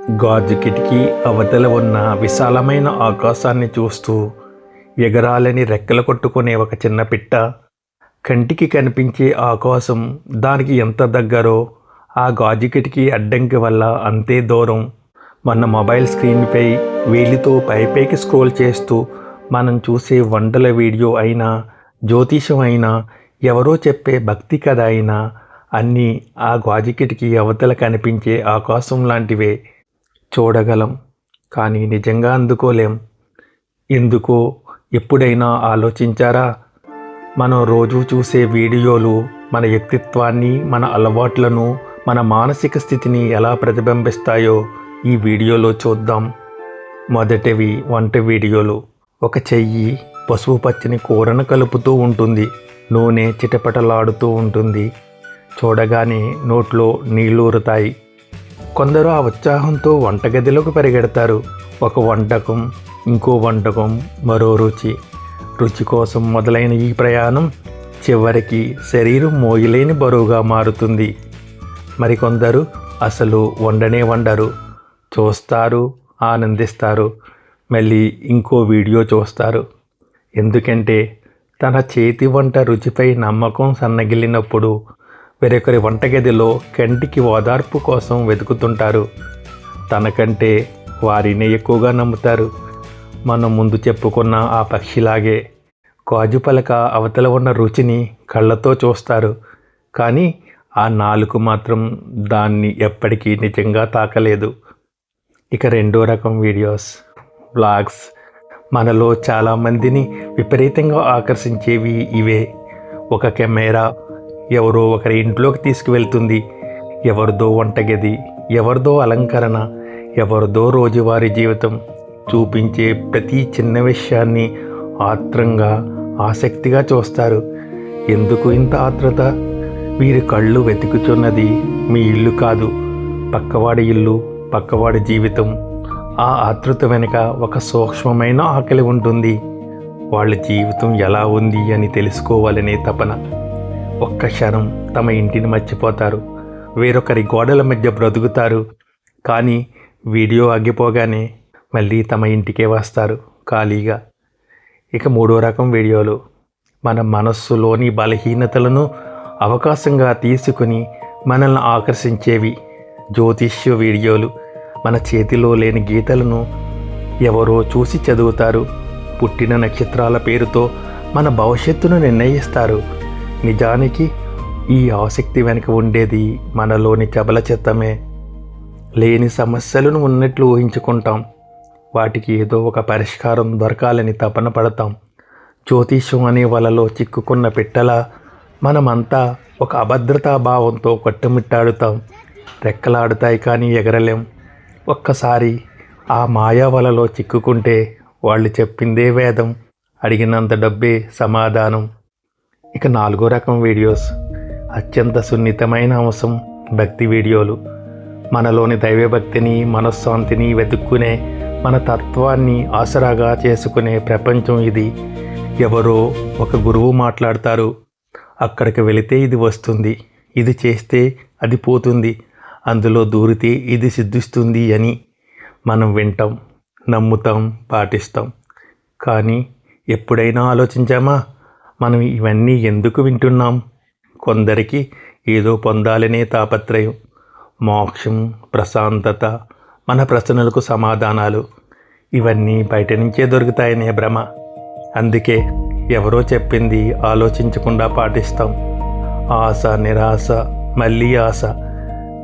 గాజు కిటికీ అవతల ఉన్న విశాలమైన ఆకాశాన్ని చూస్తూ ఎగరాలని రెక్కలు కొట్టుకునే ఒక చిన్న పిట్ట. కంటికి కనిపించే ఆకాశం దానికి ఎంత దగ్గరో ఆ గాజు కిటికీ అడ్డంకి వల్ల అంతే దూరం. మన మొబైల్ స్క్రీన్పై వేలితో పైపైకి స్క్రోల్ చేస్తూ మనం చూసే వంటల వీడియో అయినా, జ్యోతిషం అయినా, ఎవరో చెప్పే భక్తి కథ అయినా అన్నీ ఆ గాజు కిటికీ అవతల కనిపించే ఆకాశం లాంటివే. చూడగలం, కానీ నిజంగా అందుకోలేం. ఎందుకో ఎప్పుడైనా ఆలోచించారా? మనం రోజు చూసే వీడియోలు మన వ్యక్తిత్వాన్ని, మన అలవాట్లను, మన మానసిక స్థితిని ఎలా ప్రతిబింబిస్తాయో ఈ వీడియోలో చూద్దాం. మొదటివి వంట వీడియోలు. ఒక చెయ్యి పసుపు పచ్చని కూరను కలుపుతూ ఉంటుంది. నూనె చిటపటలాడుతూ ఉంటుంది. చూడగానే నోట్లో నీళ్లూరుతాయి. కొందరు ఆ ఉత్సాహంతో వంటగదిలోకి పరిగెడతారు. ఒక వంటకం, ఇంకో వంటకం, మరో రుచి. రుచి కోసం మొదలైన ఈ ప్రయాణం చివరికి శరీరం మోయలేని బరువుగా మారుతుంది. మరికొందరు అసలు వండనే వండరు. చూస్తారు, ఆనందిస్తారు, మళ్ళీ ఇంకో వీడియో చూస్తారు. ఎందుకంటే తన చేతి వంట రుచిపై నమ్మకం సన్నగిల్లినప్పుడు వేరొకరి వంటగదిలో కంటికి ఓదార్పు కోసం వెతుకుతుంటారు. తనకంటే వారినే ఎక్కువగా నమ్ముతారు. మనం ముందు చెప్పుకున్న ఆ పక్షిలాగే గాజు పలక అవతల ఉన్న రుచిని కళ్ళతో చూస్తారు, కానీ ఆ నాలుక మాత్రం దాన్ని ఎప్పటికీ నిజంగా తాకలేదు. ఇక రెండో రకం వీడియోస్, వ్లాగ్స్. మనలో చాలామందిని విపరీతంగా ఆకర్షించేవి ఇవే. ఒక కెమెరా ఎవరో ఒకరి ఇంట్లోకి తీసుకువెళ్తుంది. ఎవరిదో వంటగది, ఎవరిదో అలంకరణ, ఎవరిదో రోజువారీ జీవితం. చూపించే ప్రతి చిన్న విషయాన్ని ఆత్రంగా, ఆసక్తిగా చూస్తారు. ఎందుకు ఇంత ఆత్రత? వీరి కళ్ళు వెతుకుతున్నది మీ ఇల్లు కాదు, పక్కవాడి ఇల్లు, పక్కవాడి జీవితం. ఆ ఆతృత వెనుక ఒక సూక్ష్మమైన ఆకలి ఉంటుంది. వాళ్ళ జీవితం ఎలా ఉంది అని తెలుసుకోవాలనే తపన. ఒక్క క్షణం తమ ఇంటిని మర్చిపోతారు. వేరొకరి గోడల మధ్య బ్రతుకుతారు. కానీ వీడియో ఆగిపోగానే మళ్ళీ తమ ఇంటికే వస్తారు ఖాళీగా. ఇక మూడో రకం వీడియోలు. మన మనస్సులోని బలహీనతలను అవకాశంగా తీసుకుని మనల్ని ఆకర్షించేవి. జ్యోతిష్య వీడియోలు. మన చేతిలో లేని గీతలను ఎవరో చూసి చదువుతారు. పుట్టిన నక్షత్రాల పేరుతో మన భవిష్యత్తును నిర్ణయిస్తారు. నిజానికి ఈ ఆసక్తి వెనుక ఉండేది మనలోని చబల చిత్తమే. లేని సమస్యలను ఉన్నట్లు ఊహించుకుంటాం. వాటికి ఏదో ఒక పరిష్కారం దొరకాలని తపన పడతాం. జ్యోతిష్యం అనే వలలో చిక్కుకున్న పిట్టలా మనమంతా ఒక అభద్రతా భావంతో కొట్టుమిట్టాడుతాం. రెక్కలాడుతాయి కానీ ఎగరలేం. ఒక్కసారి ఆ మాయా వలలో చిక్కుకుంటే వాళ్ళు చెప్పిందే వేదం, అడిగినంత డబ్బే సమాధానం. ఇక నాలుగో రకం వీడియోస్. అత్యంత సున్నితమైన అంశం, భక్తి వీడియోలు. మనలోని దైవభక్తిని, మనశ్శాంతిని వెతుక్కునే, మన తత్వాన్ని ఆసరాగా చేసుకునే ప్రపంచం ఇది. ఎవరో ఒక గురువు మాట్లాడతారు. అక్కడికి వెళితే ఇది వస్తుంది, ఇది చేస్తే అది పోతుంది, అందులో దూరితే ఇది సిద్ధిస్తుంది అని మనం వింటాం, నమ్ముతాం, పాటిస్తాం. కానీ ఎప్పుడైనా ఆలోచించామా మనం ఇవన్నీ ఎందుకు వింటున్నాం? కొందరికి ఏదో పొందాలనే తాపత్రయం, మోక్షం, ప్రశాంతత, మన ప్రశ్నలకు సమాధానాలు. ఇవన్నీ బయట నుంచే దొరుకుతాయనే భ్రమ. అందుకే ఎవరో చెప్పింది ఆలోచించకుండా పాటిస్తాం. ఆశ, నిరాశ, మళ్ళీ ఆశ.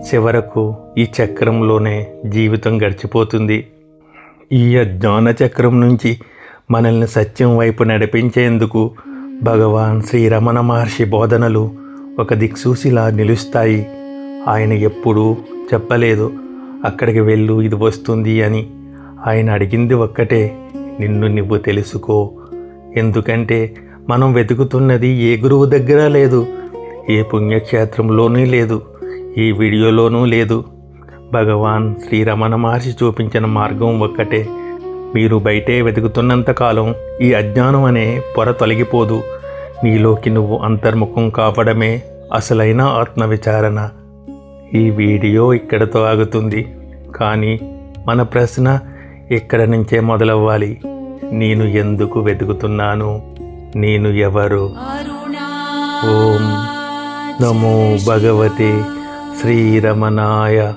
చివరకు ఈ చక్రంలోనే జీవితం గడిచిపోతుంది. ఈ అజ్ఞాన చక్రం నుంచి మనల్ని సత్యం వైపు నడిపించేందుకు భగవాన్ శ్రీరమణ మహర్షి బోధనలు ఒక దిక్సూసిలా నిలుస్తాయి. ఆయన ఎప్పుడూ చెప్పలేదు అక్కడికి వెళ్ళు ఇది వస్తుంది అని. ఆయన అడిగింది ఒక్కటే, నిన్ను నువ్వు తెలుసుకో. ఎందుకంటే మనం వెతుకుతున్నది ఏ గురువు దగ్గర లేదు, ఏ పుణ్యక్షేత్రంలోనూ లేదు, ఏ వీడియోలోనూ లేదు. భగవాన్ శ్రీరమణ మహర్షి చూపించిన మార్గం ఒక్కటే. మీరు బయటే వెతుకుతున్నంతకాలం ఈ అజ్ఞానం అనే పొర తొలగిపోదు. నీలోకి నువ్వు అంతర్ముఖం కావడమే అసలైన ఆత్మవిచారణ. ఈ వీడియో ఇక్కడతో ఆగుతుంది. కానీ మన ప్రశ్న ఇక్కడ నుంచే మొదలవ్వాలి. నేను ఎందుకు వెతుకుతున్నాను? నేను ఎవరు? ఓం నమో భగవతే శ్రీరమణాయ.